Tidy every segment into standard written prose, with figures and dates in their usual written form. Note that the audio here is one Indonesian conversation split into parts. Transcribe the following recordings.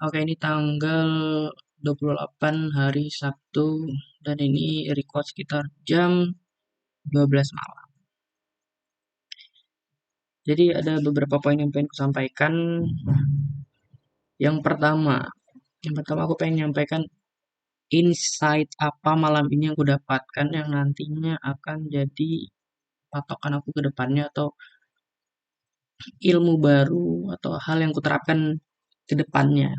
Oke, ini tanggal 28 hari Sabtu dan ini record sekitar jam 12 malam. Jadi ada beberapa poin yang pengen kusampaikan. Yang pertama, aku pengen menyampaikan insight apa malam ini yang aku dapatkan yang nantinya akan jadi patokan aku ke depannya atau ilmu baru atau hal yang kuterapkan ke depannya.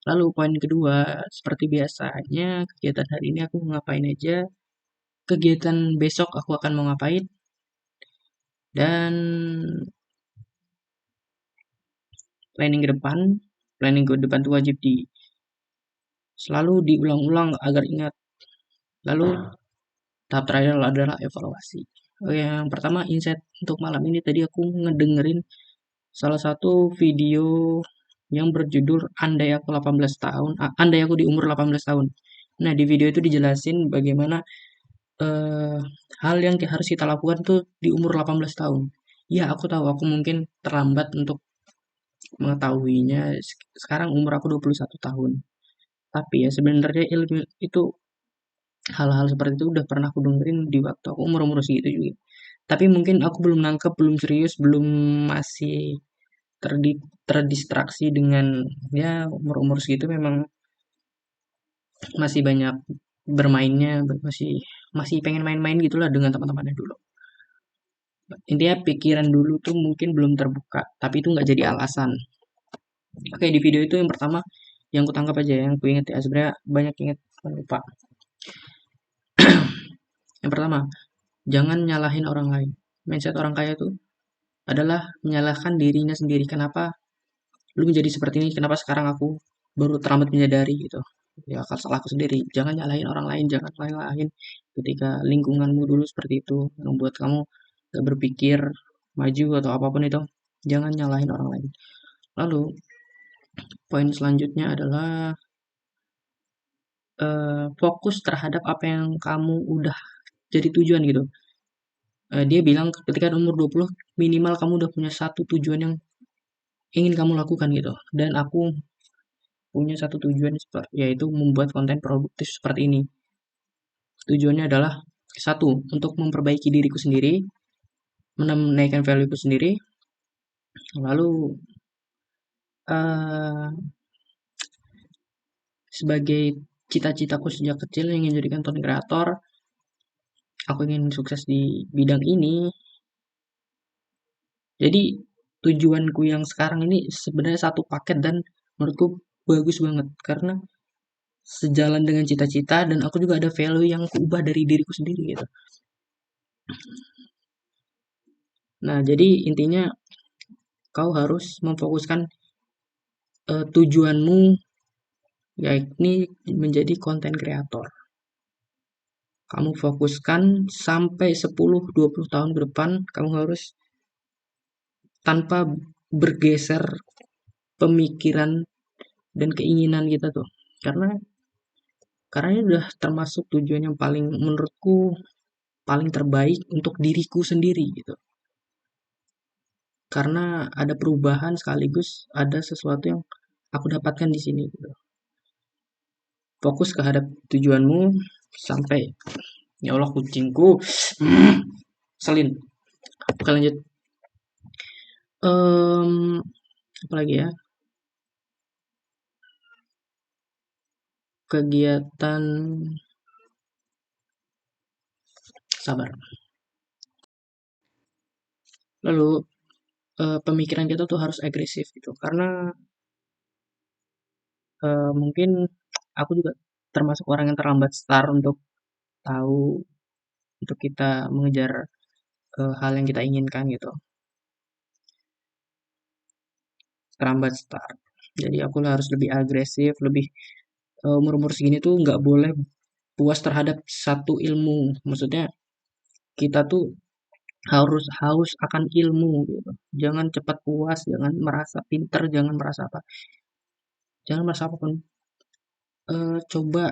Lalu poin kedua, seperti biasanya kegiatan hari ini aku ngapain aja, kegiatan besok aku akan mau ngapain, dan planning ke depan. Planning ke depan itu wajib selalu diulang-ulang agar ingat. Lalu tahap terakhir adalah evaluasi. Oke, yang pertama insight untuk malam ini tadi aku ngedengerin salah satu video yang berjudul Andai Aku 18 tahun, Andai Aku di umur 18 tahun. Nah, di video itu dijelasin bagaimana eh, hal yang harus kita lakukan tuh di umur 18 tahun. Ya, aku tahu aku mungkin terlambat untuk mengetahuinya. Sekarang umur aku 21 tahun. Tapi ya sebenarnya ilmu itu hal-hal seperti itu udah pernah aku dengerin di waktu aku umur-umur segitu juga. Tapi mungkin aku belum nangkep, belum serius, belum masih terdistraksi dengan ya umur-umur segitu memang masih banyak bermainnya, masih masih pengen main-main gitulah dengan teman-temannya dulu. Intinya pikiran dulu tuh mungkin belum terbuka, tapi itu nggak jadi alasan. Oke, di video itu yang pertama yang ku tangkap aja, yang ku inget ya, sebenarnya banyak inget, lupa. Yang pertama, jangan nyalahin orang lain. Mindset orang kaya tuh adalah menyalahkan dirinya sendiri. Kenapa lu menjadi seperti ini? Kenapa sekarang aku baru terlambat menyadari gitu? Ya akal salahku sendiri. Jangan nyalahin orang lain, jangan nyalahin ketika lingkunganmu dulu seperti itu membuat kamu gak berpikir maju atau apapun itu. Jangan nyalahin orang lain. Lalu poin selanjutnya adalah fokus terhadap apa yang kamu udah jadi tujuan gitu. Dia bilang ketika umur 20 minimal kamu udah punya satu tujuan yang ingin kamu lakukan gitu. Dan aku punya satu tujuan yaitu membuat konten produktif seperti ini. Tujuannya adalah satu, untuk memperbaiki diriku sendiri, menaikkan value ku sendiri, lalu uh, sebagai cita-citaku sejak kecil yang ingin jadikan content creator, aku ingin sukses di bidang ini. Jadi tujuanku yang sekarang ini sebenarnya satu paket dan menurutku bagus banget karena sejalan dengan cita-cita dan aku juga ada value yang kuubah dari diriku sendiri gitu. Nah, jadi intinya kau harus memfokuskan tujuanmu yakni menjadi konten kreator. Kamu fokuskan sampai 10-20 tahun ke depan kamu harus tanpa bergeser pemikiran dan keinginan kita tuh. Karena ini udah termasuk tujuan yang paling menurutku paling terbaik untuk diriku sendiri gitu. Karena ada perubahan sekaligus ada sesuatu yang aku dapatkan di sini gitu. Fokus kehadap tujuanmu sampai ya Allah kucingku selin. Oke lanjut. Apa lagi ya? Kegiatan sabar. Lalu pemikiran kita tuh harus agresif gitu karena mungkin aku juga termasuk orang yang terlambat start untuk tahu untuk kita mengejar hal yang kita inginkan gitu. Terlambat start. Jadi aku harus lebih agresif, lebih umur-umur segini tuh nggak boleh puas terhadap satu ilmu. Maksudnya kita tuh harus haus akan ilmu gitu. Jangan cepat puas, jangan merasa pinter, jangan merasa apa. Jangan merasa apapun. Coba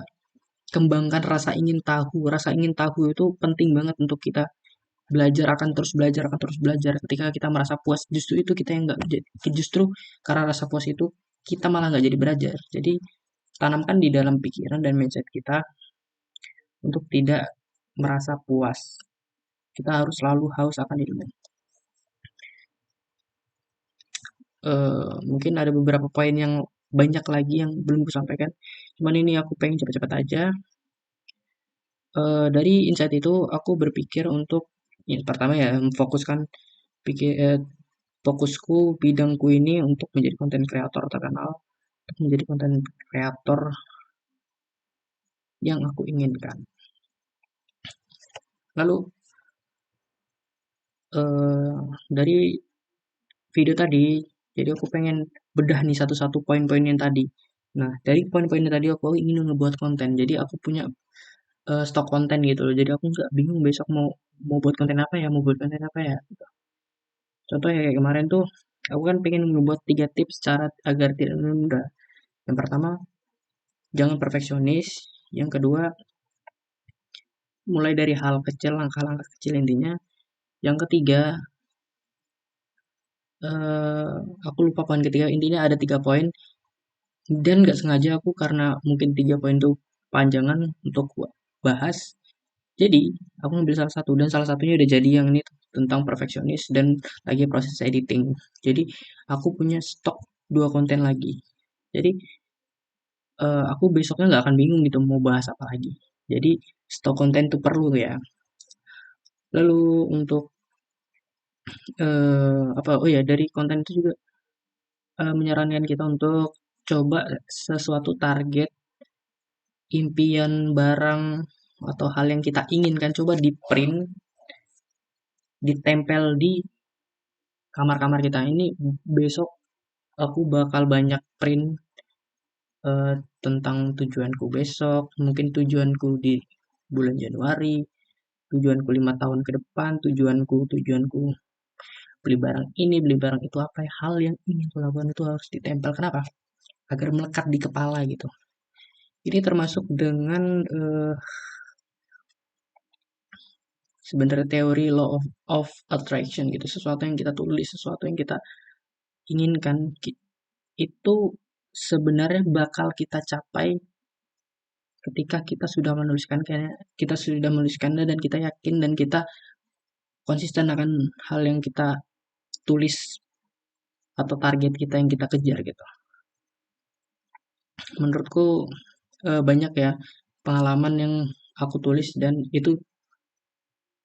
kembangkan rasa ingin tahu. Rasa ingin tahu itu penting banget untuk kita belajar, akan terus belajar. Ketika kita merasa puas, justru itu kita yang nggak, justru karena rasa puas itu kita malah nggak jadi belajar. Jadi tanamkan di dalam pikiran dan mindset kita untuk tidak merasa puas. Kita harus selalu haus akan ilmu. Mungkin ada beberapa poin yang banyak lagi yang belum aku sampaikan. Cuman ini aku pengen cepat-cepat aja. Dari insight itu aku berpikir untuk yang pertama ya memfokuskan pikir fokusku bidangku ini untuk menjadi konten kreator terkenal, untuk menjadi konten kreator yang aku inginkan. Lalu dari video tadi, jadi aku pengen bedah nih satu-satu poin-poin yang tadi. Nah, dari poin-poinnya tadi aku ingin ngebuat konten. Jadi aku punya stok konten gitu loh. Jadi aku nggak bingung besok mau mau buat konten apa ya, mau buat konten apa ya. Gitu. Contoh ya kayak kemarin tuh, aku kan pengen ngebuat 3 tips cara agar tidak menunda. Yang pertama, jangan perfeksionis. Yang kedua, mulai dari hal kecil, langkah-langkah kecil intinya. Yang ketiga, eh, aku lupa poin ketiga. Intinya ada 3 poin. Dan nggak sengaja aku karena mungkin 3 poin itu panjangan untuk bahas. Jadi, aku ngambil salah satu. Dan salah satunya udah jadi yang ini tentang perfeksionis dan lagi proses editing. Jadi, aku punya stok 2 konten lagi. Jadi, aku besoknya nggak akan bingung gitu mau bahas apa lagi. Jadi, stok konten itu perlu ya. Lalu untuk apa? Oh ya, dari konten itu juga menyarankan kita untuk coba sesuatu target, impian, barang atau hal yang kita inginkan coba di print, ditempel di kamar-kamar kita. Ini besok aku bakal banyak print eh, tentang tujuanku besok, mungkin tujuanku di bulan Januari, tujuanku 5 tahun ke depan, tujuanku beli barang ini, beli barang itu, apa ya, hal yang ingin aku lakukan itu harus ditempel. Kenapa? Agar melekat di kepala gitu. Ini termasuk dengan sebenarnya teori law of attraction gitu. Sesuatu yang kita tulis, sesuatu yang kita inginkan itu sebenarnya bakal kita capai ketika kita sudah menuliskannya dan kita yakin dan kita konsisten akan hal yang kita tulis atau target kita yang kita kejar gitu. Menurutku banyak ya pengalaman yang aku tulis dan itu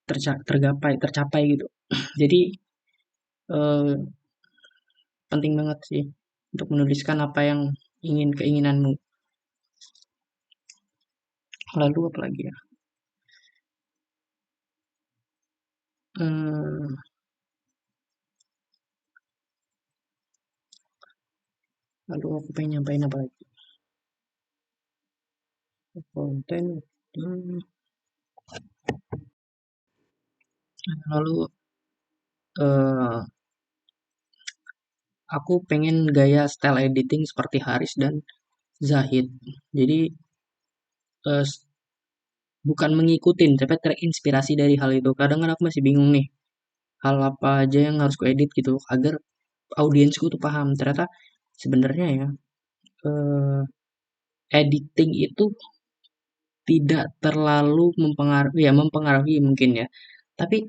tercapai gitu. Jadi eh, penting banget sih untuk menuliskan apa yang keinginanmu. Lalu apa lagi ya? Hmm, lalu aku pengen nyampain apa lagi? Konten. Hmm, lalu eh, aku pengen gaya style editing seperti Haris dan Zahid. Jadi eh, bukan mengikutin, tapi terinspirasi dari hal itu. Kadang kan aku masih bingung nih, hal apa aja yang harus ku edit gitu agar audiensku tuh paham. Ternyata sebenarnya ya eh, editing itu tidak terlalu mempengaruhi, ya mempengaruhi mungkin ya. Tapi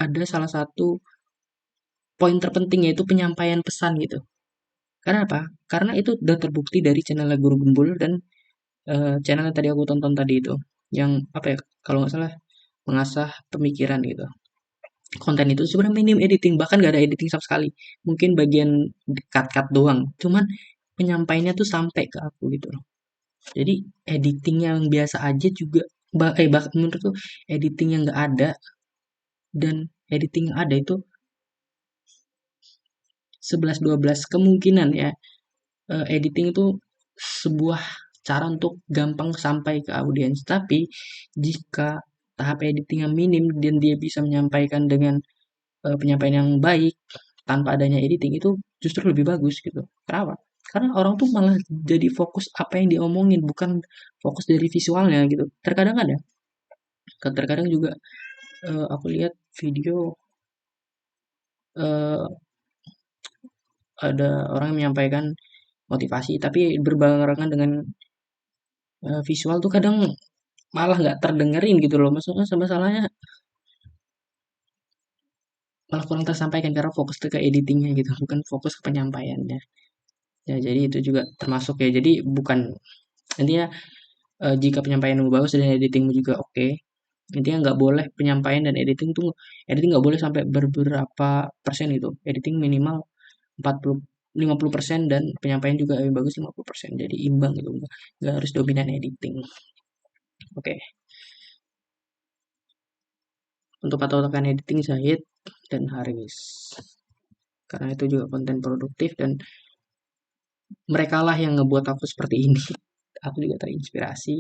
ada salah satu poin terpenting yaitu penyampaian pesan gitu. Karena apa? Karena itu udah terbukti dari channel Guru Gembul dan channel yang tadi aku tonton tadi itu. Yang apa ya? Kalau nggak salah mengasah pemikiran gitu. Konten itu sebenarnya minim editing, bahkan nggak ada editing sama sekali. Mungkin bagian cut-cut doang. Cuman penyampaiannya tuh sampai ke aku gitu loh. Jadi editing yang biasa aja juga bahkan menurut tuh editing yang nggak ada dan editing yang ada itu 11-12 kemungkinan ya editing itu sebuah cara untuk gampang sampai ke audiens. Tapi jika tahap editing yang minim dan dia bisa menyampaikan dengan penyampaian yang baik tanpa adanya editing itu justru lebih bagus gitu. Kenapa? Karena orang tuh malah jadi fokus apa yang diomongin bukan fokus dari visualnya gitu. Terkadang ada, terkadang juga aku lihat video eh, ada orang yang menyampaikan motivasi, tapi berbarengan dengan visual tuh kadang malah nggak terdengerin gitu loh. Maksudnya masalahnya malah kurang tersampaikan karena fokus ke editingnya gitu, bukan fokus ke penyampaiannya. Ya, jadi itu juga termasuk ya. Jadi bukan intinya jika penyampaianmu bagus dan editingmu juga oke, intinya nggak boleh penyampaian dan editing nggak boleh sampai beberapa persen gitu. Editing minimal 40 50% dan penyampaian juga lebih bagus 50%. Jadi imbang gitu, nggak harus dominan editing. Oke. Untuk patokan editing Zahid dan Haris. Karena itu juga konten produktif dan mereka lah yang ngebuat aku seperti ini. Aku juga terinspirasi.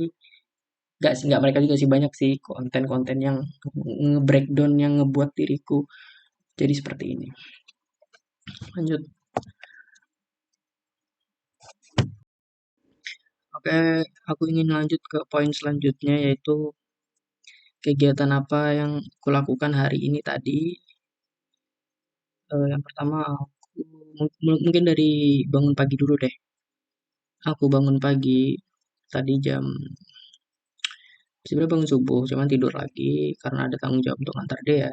Gak sih, nggak mereka juga sih, banyak sih konten-konten yang nge-breakdown yang ngebuat diriku jadi seperti ini. Lanjut. Oke, aku ingin lanjut ke poin selanjutnya, yaitu kegiatan apa yang kulakukan hari ini tadi. Yang pertama, aku mungkin dari bangun pagi dulu deh. Aku bangun pagi tadi sebenarnya bangun subuh, cuman tidur lagi karena ada tanggung jawab untuk ngantar dia.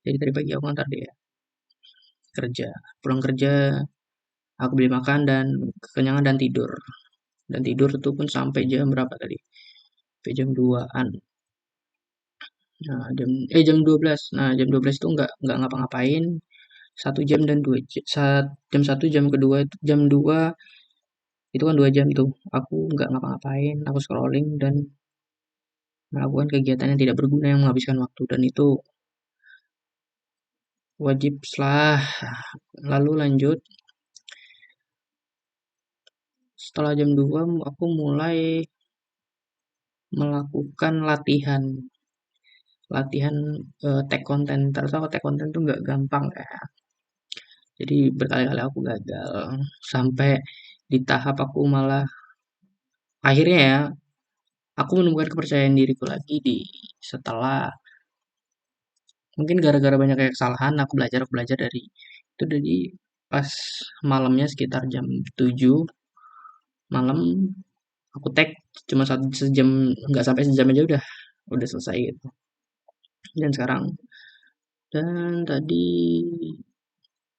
Jadi tadi pagi aku ngantar dia kerja. Pulang kerja, aku beli makan dan kekenyangan dan tidur. Dan tidur itu pun sampai jam berapa tadi? Sampai jam 2-an. Nah, jam 12. Nah, jam 12 itu nggak ngapa-ngapain. 1 jam dan 2 jam. Jam 1, jam kedua, jam 2 itu kan 2 jam tuh. Aku nggak ngapa-ngapain. Aku scrolling dan melakukan kegiatan yang tidak berguna yang menghabiskan waktu. Dan itu wajib lah. Lalu lanjut. Setelah jam 2 aku mulai melakukan latihan. Latihan tag konten. Ternyata tag konten tuh nggak gampang ya. Jadi berkali-kali aku gagal. Sampai di tahap aku malah akhirnya ya aku menemukan kepercayaan diriku lagi setelah mungkin gara-gara banyak kayak kesalahan aku belajar dari itu. Jadi pas malamnya sekitar jam 7 malam aku tag cuma 1 jam, nggak sampai sejam aja udah selesai gitu. Dan sekarang dan tadi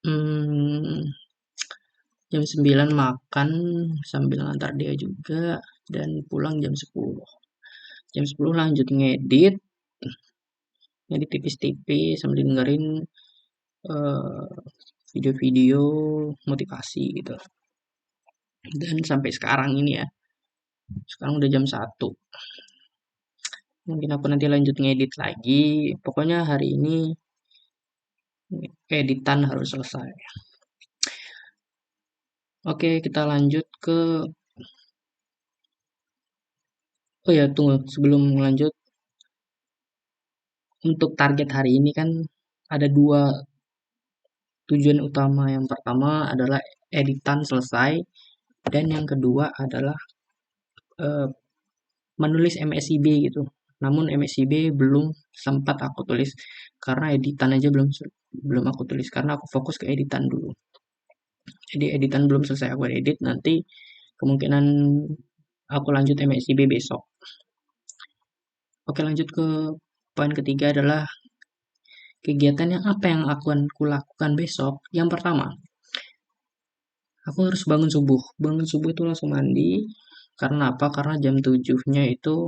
hmm, jam 9 makan sambil ngantar dia juga dan pulang jam 10. Jam 10 lanjut ngedit, ngedit tipis-tipis sambil dengerin eh, video-video motivasi gitu. Dan sampai sekarang ini ya, sekarang udah jam 1. Mungkin aku nanti lanjut ngedit lagi. Pokoknya hari ini editan harus selesai. Oke, kita lanjut ke oh ya, tunggu sebelum lanjut. Untuk target hari ini kan ada 2 tujuan utama. Yang pertama adalah editan selesai dan yang kedua adalah eh, menulis MSIB gitu. Namun MSIB belum sempat aku tulis karena editan aja belum aku tulis karena aku fokus ke editan dulu. Jadi editan belum selesai aku edit, nanti kemungkinan aku lanjut MSIB besok. Oke, lanjut ke poin ketiga adalah kegiatan yang apa yang akan kulakukan besok. Yang pertama, aku harus bangun subuh. Bangun subuh itu langsung mandi. Karena apa? Karena jam 7-nya itu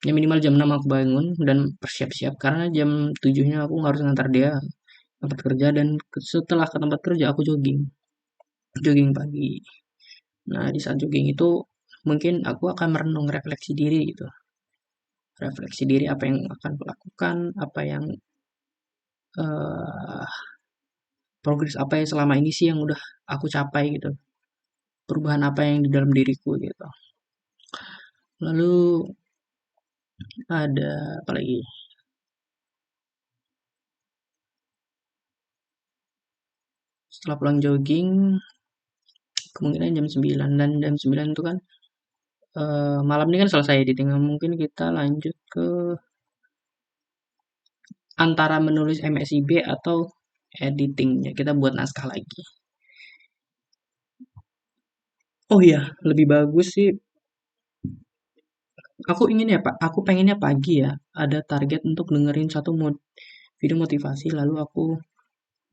ya minimal jam 6 aku bangun dan bersiap-siap karena jam 7-nya aku harus ngantar dia tempat kerja dan setelah ke tempat kerja aku jogging. Jogging pagi. Nah, di saat jogging itu mungkin aku akan merenung refleksi diri gitu. Refleksi diri apa yang akan kulakukan, apa yang eh progres apa yang selama ini sih yang udah aku capai gitu. Perubahan apa yang di dalam diriku gitu. Lalu ada apa lagi? Setelah pulang jogging, kemungkinan jam 9 dan jam 9 itu kan malam ini kan selesai editing. Mungkin kita lanjut ke antara menulis MSIB atau editingnya. Kita buat naskah lagi. Oh iya, lebih bagus sih. Aku ingin ya Pak, aku pengennya pagi ya. Ada target untuk dengerin satu video motivasi, lalu aku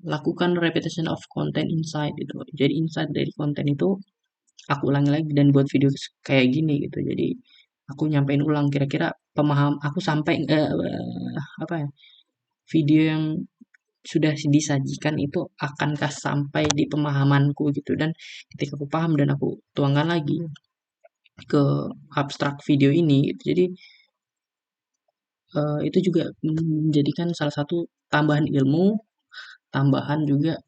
lakukan repetition of content inside itu. Jadi insight dari konten itu aku ulangi lagi dan buat video kayak gini gitu. Jadi aku nyampein ulang kira-kira pemaham aku sampai apa ya, video yang sudah disajikan itu akankah sampai di pemahamanku gitu, dan ketika aku paham dan aku tuangkan lagi ke abstrak video ini gitu. Jadi itu juga menjadikan salah satu tambahan ilmu, tambahan juga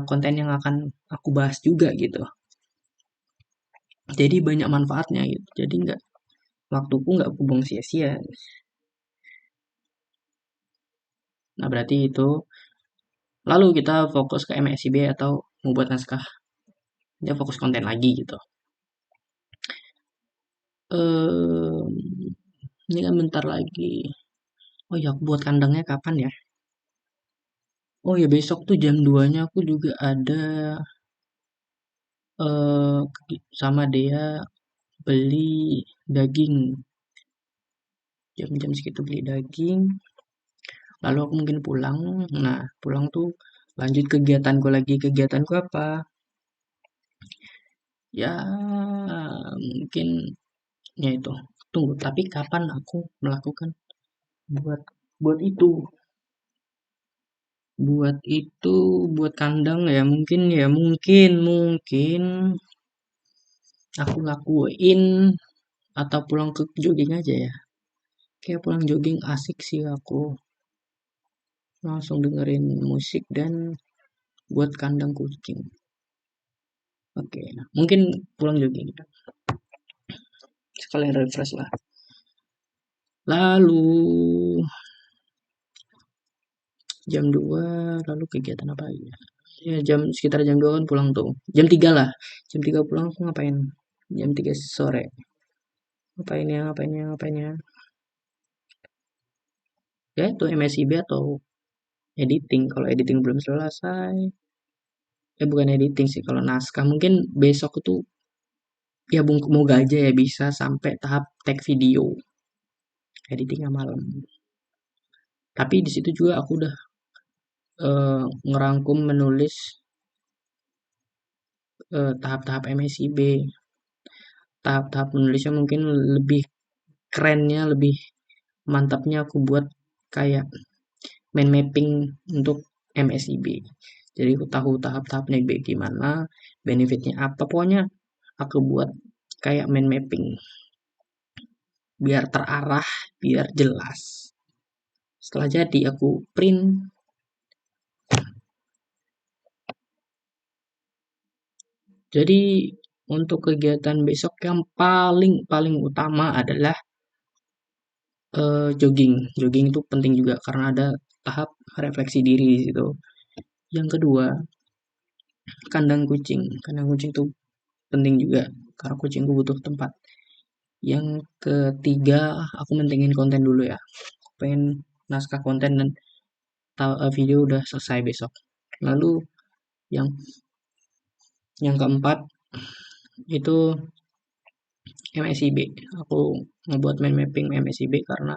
konten yang akan aku bahas juga gitu. Jadi banyak manfaatnya gitu. Jadi nggak, waktuku nggak kebuang sia-sia. Nah berarti itu. Lalu kita fokus ke MSIB atau membuat naskah. Dia fokus konten lagi gitu. Ini kan bentar lagi. Oh ya, aku buat kandangnya kapan ya? Oh ya, besok tuh jam 2-nya aku juga ada eh sama dia beli daging. Jam-jam segitu beli daging. Lalu aku mungkin pulang. Nah, pulang tuh lanjut kegiatanku lagi. Kegiatanku apa? Ya, mungkin ya itu. Tunggu, tapi kapan aku melakukan buat buat itu? Buat itu, buat kandang ya mungkin aku lakuin atau pulang ke jogging aja ya. Kayak pulang jogging asik sih aku. Langsung dengerin musik dan buat kandang kucing. Oke, nah, mungkin pulang jogging. Sekalian refresh lah. Lalu jam 2 lalu kegiatan apa lagi ya? Ya sekitar jam 2 kan pulang tuh. Jam 3 lah. Jam 3 pulang aku ngapain? Jam 3 sore. Ngapain ya? Ya itu MSIB atau editing. Kalau editing belum selesai. Bukan editing sih. Kalau naskah mungkin besok itu ya moga aja ya bisa sampai tahap tag video. Editingnya malam. Tapi di situ juga aku udah ngerangkum menulis tahap-tahap MSIB. Tahap-tahap menulisnya mungkin lebih kerennya, lebih mantapnya aku buat kayak mind mapping untuk MSIB. Jadi aku tahu tahap-tahapnya gimana, benefitnya apa, pokoknya aku buat kayak mind mapping biar terarah, biar jelas. Setelah jadi aku print. Jadi untuk kegiatan besok yang paling paling utama adalah jogging. Jogging itu penting juga karena ada tahap refleksi diri di situ. Yang kedua, kandang kucing. Kandang kucing itu penting juga karena kucingku butuh tempat. Yang ketiga, aku mentingin konten dulu ya. Aku pengen naskah konten dan video udah selesai besok. Lalu yang yang keempat itu MSIB. Aku ngebuat mind mapping MSIB karena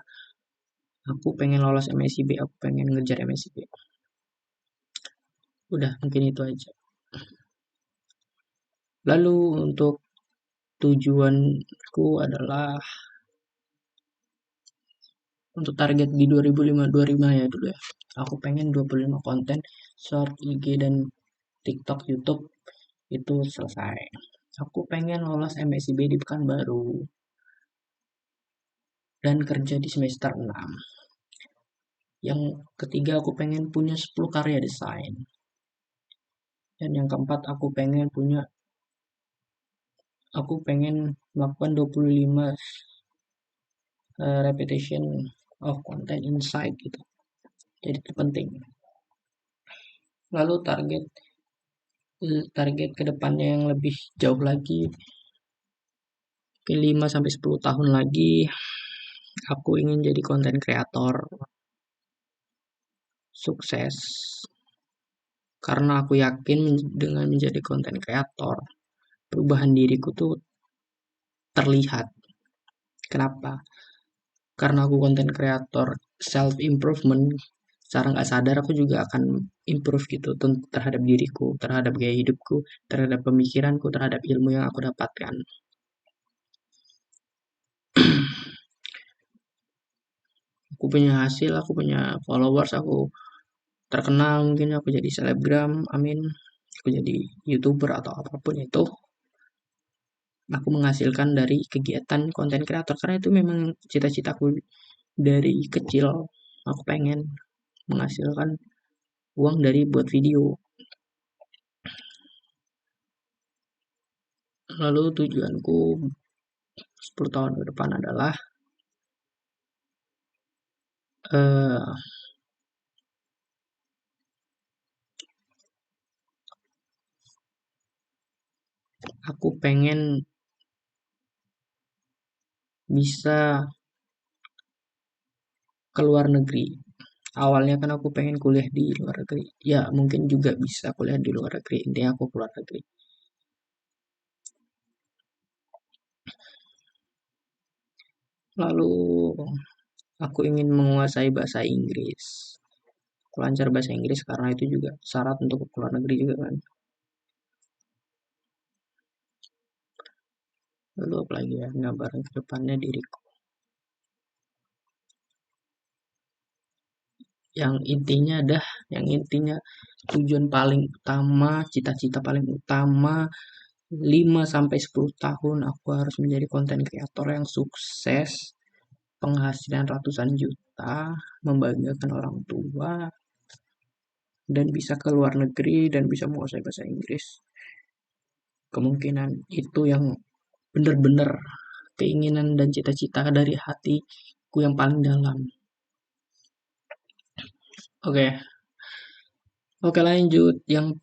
aku pengen lolos MSIB, aku pengen ngejar MSIB. Udah, mungkin itu aja. Lalu untuk tujuanku adalah untuk target di 2025 ya dulu ya. Aku pengen 25 konten short IG dan TikTok, YouTube itu selesai. Aku pengen lolos MSIB di Pekanbaru dan kerja di semester 6. Yang ketiga aku pengen punya 10 karya desain. Dan yang keempat aku pengen melakukan 25 repetition of content inside gitu. Jadi itu penting. Lalu target kedepannya yang lebih jauh lagi, mungkin 5 sampai 10 tahun lagi aku ingin jadi konten kreator sukses. Karena aku yakin dengan menjadi konten kreator perubahan diriku tuh terlihat. Kenapa? Karena aku konten kreator self improvement, secara nggak sadar aku juga akan improve gitu terhadap diriku, terhadap gaya hidupku, terhadap pemikiranku, terhadap ilmu yang aku dapatkan. Aku punya hasil, aku punya followers, aku terkenal, mungkin aku jadi selebgram, amin, aku jadi youtuber atau apapun itu, aku menghasilkan dari kegiatan konten kreator karena itu memang cita-citaku dari kecil. Aku pengen menghasilkan uang dari buat video. Lalu tujuanku 10 tahun ke depan adalah eh, aku pengen bisa ke luar negeri. Awalnya kan aku pengen kuliah di luar negeri. Ya, mungkin juga bisa kuliah di luar negeri. Intinya aku keluar negeri. Lalu aku ingin menguasai bahasa Inggris. Aku lancar bahasa Inggris karena itu juga syarat untuk ke luar negeri juga kan. Lalu apalagi ya, gambaran ke depannya diriku. Yang intinya tujuan paling utama, cita-cita paling utama 5 sampai 10 tahun aku harus menjadi konten kreator yang sukses, penghasilan ratusan juta, membanggakan orang tua, dan bisa ke luar negeri dan bisa menguasai bahasa Inggris. Kemungkinan itu yang benar-benar keinginan dan cita-cita dari hatiku yang paling dalam. Oke, oke lanjut. Yang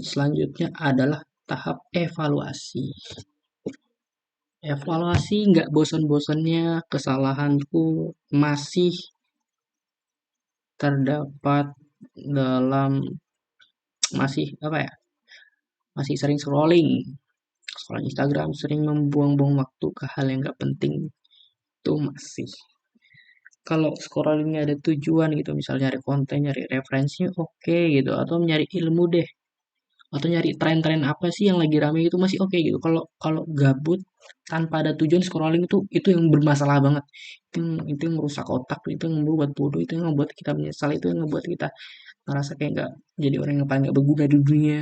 selanjutnya adalah tahap evaluasi. Evaluasi nggak bosan-bosannya kesalahanku masih terdapat dalam masih apa ya? Masih sering scrolling Instagram, sering membuang-buang waktu ke hal yang nggak penting itu masih. Kalau scrollingnya ada tujuan gitu, misalnya nyari konten, nyari referensinya oke gitu, atau nyari ilmu deh, atau nyari tren-tren apa sih yang lagi rame gitu masih oke gitu. Kalau kalau gabut tanpa ada tujuan scrolling itu yang bermasalah banget. Itu yang merusak otak, itu yang membuat bodoh, itu yang membuat kita menyesal, itu yang membuat kita ngerasa kayak nggak jadi orang yang paling nggak berguna di dunia.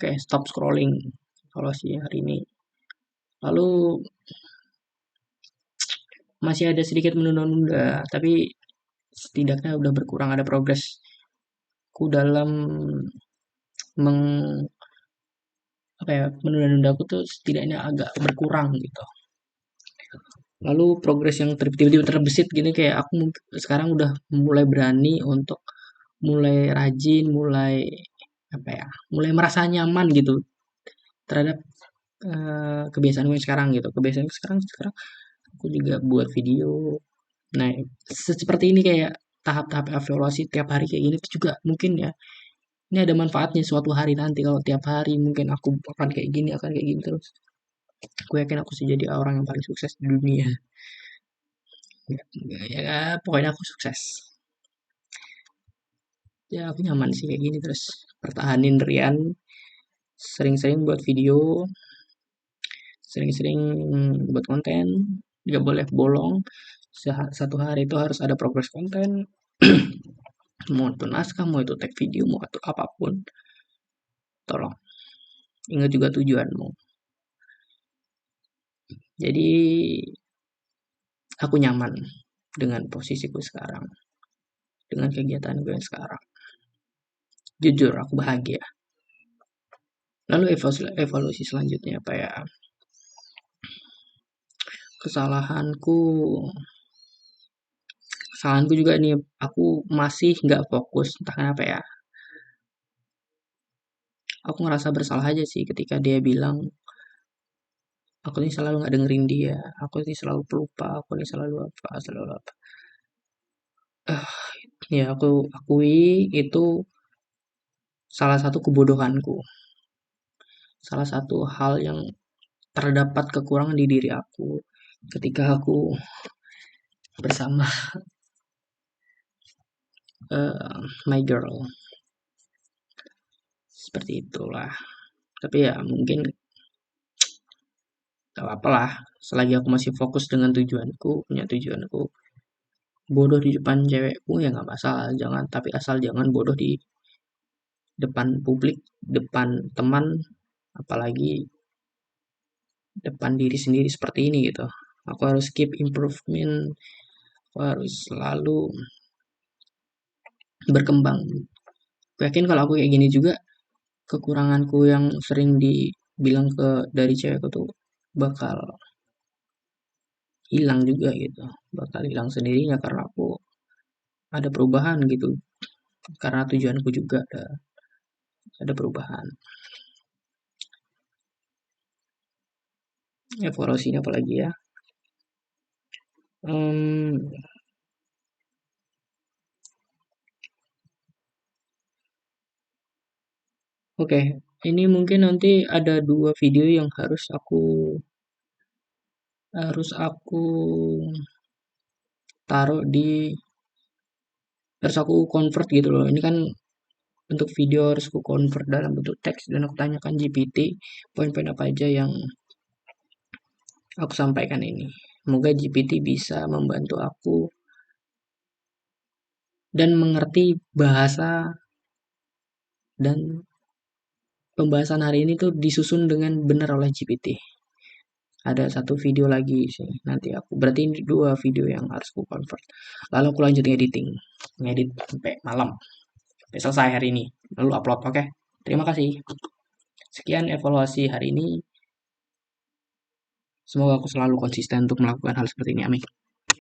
Oke, stop scrolling. Kalau sih hari ini. Lalu masih ada sedikit menunda-nunda, tapi setidaknya udah berkurang ada progresku dalam meng apa ya menunda-nunda aku tuh setidaknya agak berkurang gitu. Lalu progres yang tiba-tiba terbesit gini kayak aku sekarang udah mulai berani untuk mulai rajin, mulai apa ya, mulai merasa nyaman gitu terhadap kebiasaan gue sekarang gitu. Kebiasaan gue sekarang aku juga buat video. Nah, seperti ini kayak tahap-tahap evaluasi tiap hari kayak gini tuh juga mungkin ya. Ini ada manfaatnya suatu hari nanti kalau tiap hari mungkin aku akan kayak gini terus. Aku yakin aku bisa jadi orang yang paling sukses di dunia. Ya, pokoknya aku sukses. Ya, aku nyaman sih kayak gini terus. Pertahanin Rian, sering-sering buat video, sering-sering buat konten, nggak boleh bolong. Satu hari itu harus ada progres konten, mau itu naskah, mau itu tag video, mau itu apapun. Tolong ingat juga tujuanmu. Jadi aku nyaman dengan posisiku sekarang, dengan kegiatan gue yang sekarang. Jujur aku bahagia. Lalu evaluasi selanjutnya apa ya? Kesalahanku, kesalahanku juga nih, aku masih nggak fokus, entah kenapa ya. Aku ngerasa bersalah aja sih ketika dia bilang, aku nih selalu nggak dengerin dia, aku nih selalu pelupa, aku nih selalu apa. Eh, ya aku akui itu salah satu kebodohanku. salah satu hal yang terdapat kekurangan di diri aku ketika aku bersama my girl. Seperti itulah. Tapi ya mungkin gak apa-apa lah. Selagi aku masih fokus dengan tujuanku, punya tujuanku. Bodoh di depan cewekku ya nggak masalah. Jangan, tapi asal jangan bodoh di depan publik, depan teman, apalagi depan diri sendiri seperti ini gitu. Aku harus keep improvement, aku harus selalu berkembang. Aku yakin kalau aku kayak gini juga, kekuranganku yang sering dibilang ke dari cewekku tuh bakal hilang juga gitu, bakal hilang sendirinya karena aku ada perubahan gitu, karena tujuanku juga ada perubahan. Evaluasinya apalagi ya. Hmm, Oke, ini mungkin nanti ada dua video yang harus aku taruh harus aku convert gitu loh. Ini kan untuk video harus aku convert dalam bentuk teks dan aku tanyakan GPT poin-poin apa aja yang aku sampaikan ini. Semoga GPT bisa membantu aku dan mengerti bahasa, dan pembahasan hari ini tuh disusun dengan benar oleh GPT. Ada satu video lagi sih nanti aku, berarti ini dua video yang harus aku convert, lalu aku lanjut ngedit sampai malam, sampai selesai hari ini, lalu upload. Oke, terima kasih. Sekian evaluasi hari ini, semoga aku selalu konsisten untuk melakukan hal seperti ini, amin.